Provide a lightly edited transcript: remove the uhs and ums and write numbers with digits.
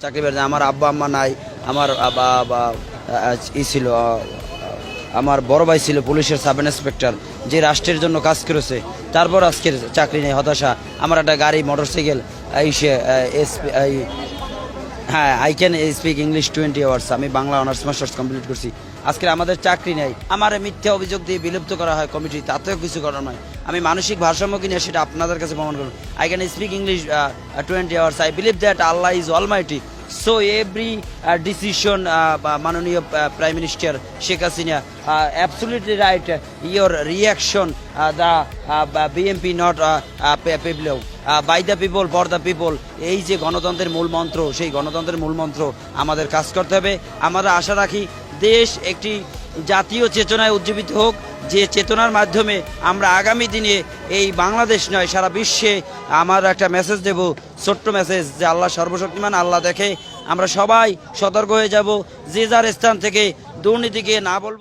চাকরি পেয়েছে। আমার আব্বা আম্মা নাই, আমার ছিল আমার বড় ভাই ছিল পুলিশের সাব ইন্সপেক্টর, যে রাষ্ট্রের জন্য কাজ করেছে, তারপর আজকের চাকরি নেই, হতাশা। আমার একটা গাড়ি মোটরসাইকেল হ্যাঁ, I can speak English 20 hours. আমি বাংলা অনার্স মাস্টার্স কমপ্লিট করছি। আজকে আমাদের চাকরি নেই, আমার মিথ্যা অভিযোগ দিয়ে বিলুপ্ত করা হয় কমিটি, তাতেও কিছু করার নয়। আমি মানসিক ভারসাম্য কিনে সেটা আপনাদের কাছে প্রমাণ করুন। I can speak English 20 hours. I believe that Allah is Almighty. So every decision, মাননীয় Prime Minister Sheikh Hasina, absolutely right. Your reaction, the BNP not people, by the people for the people. এই যে গণতন্ত্রের মূল মন্ত্র, সেই গণতন্ত্রের মূল মন্ত্র আমাদের কাজ করতে হবে। আমরা আশা রাখি দেশ একটি জাতীয় চেতনায় উজ্জীবিত হোক, যে চেতনার মাধ্যমে আমরা আগামী দিনে এই বাংলাদেশ নয় সারা বিশ্বে আমার একটা মেসেজ দেব, ছোট্ট মেসেজ, যে আল্লাহ সর্বশক্তিমান, আল্লাহ দেখে। আমরা সবাই সতর্ক হয়ে যাব, যে যার স্থান থেকে দুর্নীতিকে না বলবো।